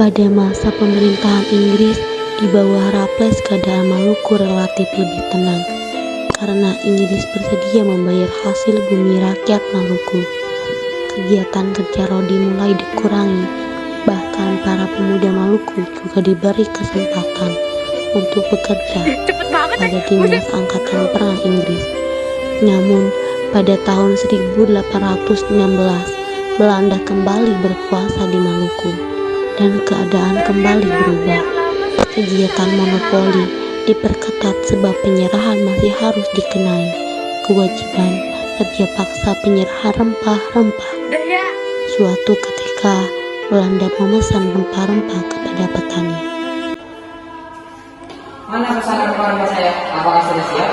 Pada masa pemerintahan Inggris di bawah Raffles, keadaan Maluku relatif lebih tenang karena Inggris bersedia membayar hasil bumi rakyat Maluku. Kegiatan kerja rodi mulai dikurangi, bahkan para pemuda Maluku juga diberi kesempatan untuk bekerja pada dinas angkatan perang Inggris. Namun, pada tahun 1816, Belanda kembali berkuasa di Maluku dan keadaan kembali berubah. Kegiatan monopoli diperketat sebab penyerahan masih harus dikenai kewajiban kerja paksa penyerahan rempah-rempah. Suatu ketika Belanda memesan rempah-rempah kepada petani. Mana pesanan rempah-rempah saya? Apakah sudah siap?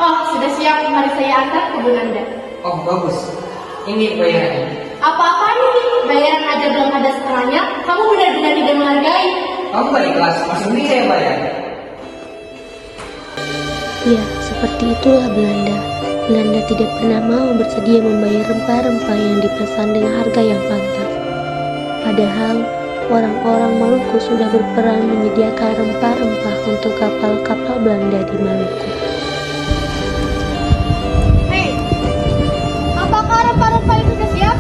Oh, sudah siap. Mari saya antar ke Bu Nanda. Oh, bagus. Ini bayarannya. Apa-apa ini? Bayaran aja belum ada setengahnya. Kamu benar-benar tidak menghargai. Kamu gak ikhlas, masih mending saya bayar. Ya, seperti itulah Belanda. Belanda tidak pernah mau bersedia membayar rempah-rempah yang dipesan dengan harga yang pantas. Padahal, orang-orang Maluku sudah berperan menyediakan rempah-rempah untuk kapal-kapal Belanda di Maluku. Hei, apakah rempah-rempah itu sudah siap?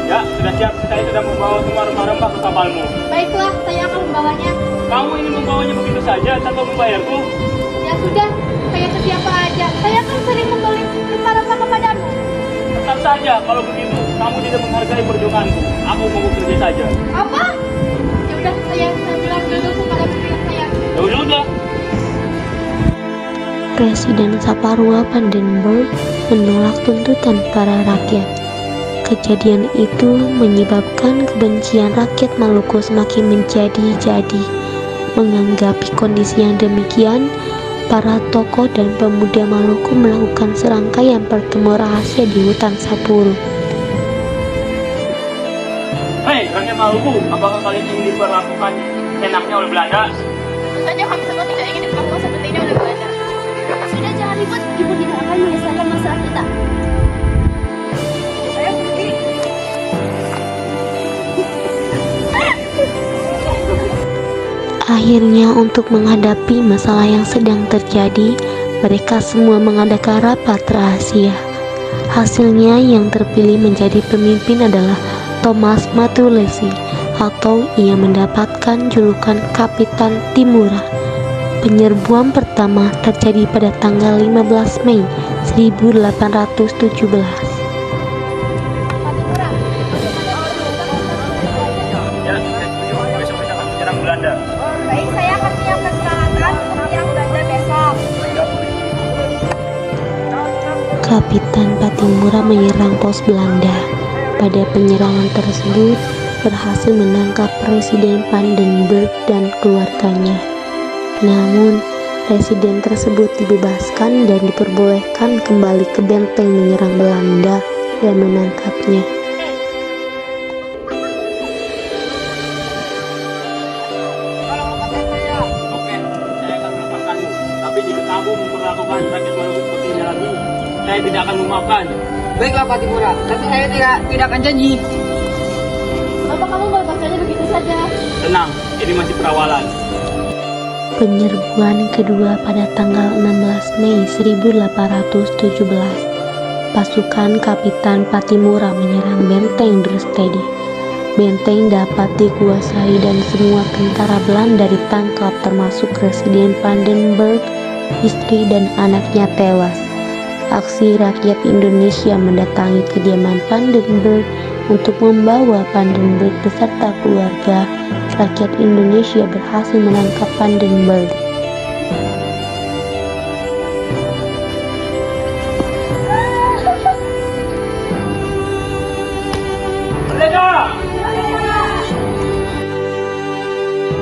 Ya, sudah siap. Saya sudah membawa semua rempah-rempah ke kapalmu. Baiklah, saya akan membawanya. Kamu ini membawanya begitu saja tanpa membayarku? Ya sudah, saya sedia apa aja. Saya akan sering membeli rempah-rempah kepadamu. Tetap saja, kalau begitu kamu tidak menghargai perjuanganku. Aku mau bekerja saja. Apa? Ya udah, saya bilang dulu kepada pemilik saya. Ya udah. Presiden Saparua Vandenberg menolak tuntutan para rakyat. Kejadian itu menyebabkan kebencian rakyat Maluku semakin menjadi-jadi. Menanggapi kondisi yang demikian, para tokoh dan pemuda Maluku melakukan serangkaian pertemuan rahasia di hutan Sapuru. Hei, rakyat Maluku, apakah kalian ingin diperlakukan enaknya oleh Belanda? Tentu saja kami semua tidak ingin diperlakukan seperti ini oleh Belanda. Sudah, jangan ribut, ibu tidak akan menyelesaikan masalah kita. Saya pergi. Akhirnya, untuk menghadapi masalah yang sedang terjadi, mereka semua mengadakan rapat rahasia. Hasilnya yang terpilih menjadi pemimpin adalah Thomas Matulesi, atau ia mendapatkan julukan Kapitan Timurah. Penyerbuan pertama terjadi pada tanggal 15 Mei 1817. Ya, saya setuju. Besok kita akan menyerang Belanda. Baik, saya akan menyiapkan peralatan untuk menyerang Belanda besok. Kapitan Patimura menyerang pos Belanda. Pada penyerangan tersebut, berhasil menangkap Presiden Vandenberg dan keluarganya. Namun, presiden tersebut dibebaskan dan diperbolehkan kembali ke benteng menyerang Belanda dan menangkapnya. Oke, saya akan melepaskanmu. Tapi jika kamu memperlakukan rakyat Maluku seperti ini lagi, saya tidak akan memaafkan. Baiklah Pak Timura, tapi saya tidak akan janji. Apa kamu melepaskannya begitu saja? Tenang, ini masih perawalan. Penyerbuan kedua pada tanggal 16 Mei 1817. Pasukan Kapitan Patimura menyerang benteng Drustedi. Benteng dapat dikuasai dan semua tentara Belanda ditangkap termasuk Presiden Vandenberg, istri dan anaknya tewas. Aksi rakyat Indonesia mendatangi kediaman Vandenberg untuk membawa Vandenberg beserta keluarga. Rakyat Indonesia berhasil menangkap Vandenberg. Merdeka!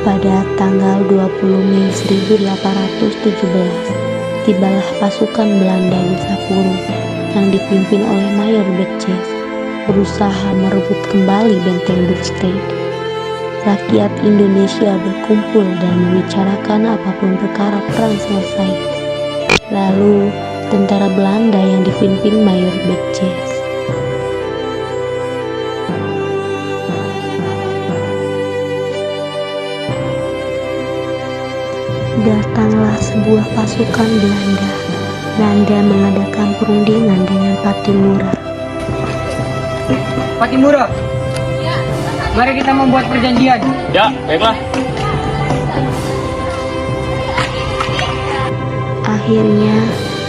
Pada tanggal 20 Mei 1817, tibalah pasukan Belanda di Sapuru yang dipimpin oleh Mayor Betjes berusaha merebut kembali benteng Drustedi. Rakyat Indonesia berkumpul dan membicarakan apapun perkara perang selesai. Lalu, tentara Belanda yang dipimpin Mayor Betjes Datanglah sebuah pasukan Belanda. Belanda mengadakan perundingan dengan Pattimura. Pattimura, mari kita membuat perjanjian. Ya, baiklah. Akhirnya,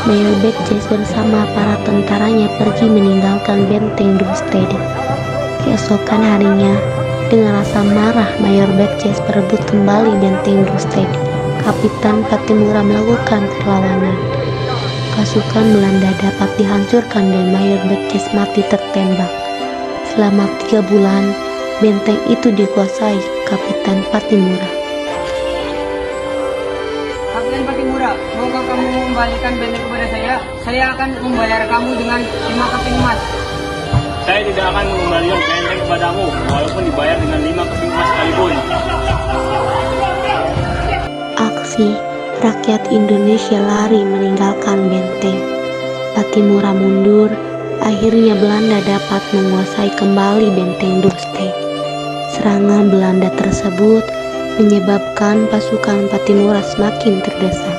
Mayor Betjes bersama para tentaranya pergi meninggalkan benteng Dulstede. Keesokan harinya, dengan rasa marah, Mayor Betjes berebut kembali benteng Dulstede. Kapitan Pattimura melakukan perlawanan. Pasukan Belanda dapat dihancurkan dan Mayor Betjes mati tertembak. Selama 3 bulan, benteng itu dikuasai Kapitan Pattimura. Kapitan Pattimura, maukah kamu mengembalikan benteng kepada saya? Saya akan membayar kamu dengan 5 keping emas. Saya tidak akan mengembalikan benteng kepadamu, walaupun dibayar dengan 5 keping emas sekalipun. Aksi rakyat Indonesia lari meninggalkan benteng. Pattimura mundur, akhirnya Belanda dapat menguasai kembali benteng Dulstede. Serangan Belanda tersebut menyebabkan pasukan Pattimura semakin terdesak.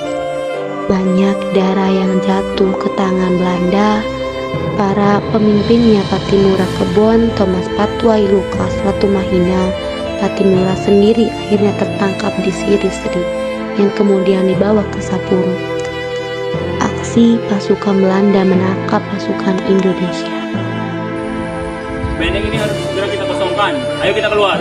Banyak darah yang jatuh ke tangan Belanda. Para pemimpinnya Pattimura Kebon, Thomas Patwai, Lukas Latumahina. Pattimura sendiri akhirnya tertangkap di Siri-Sri yang kemudian dibawa ke Sapuru. Aksi pasukan Belanda menangkap pasukan Indonesia. Benteng ini harus segera kita kosongkan. Ayo kita keluar.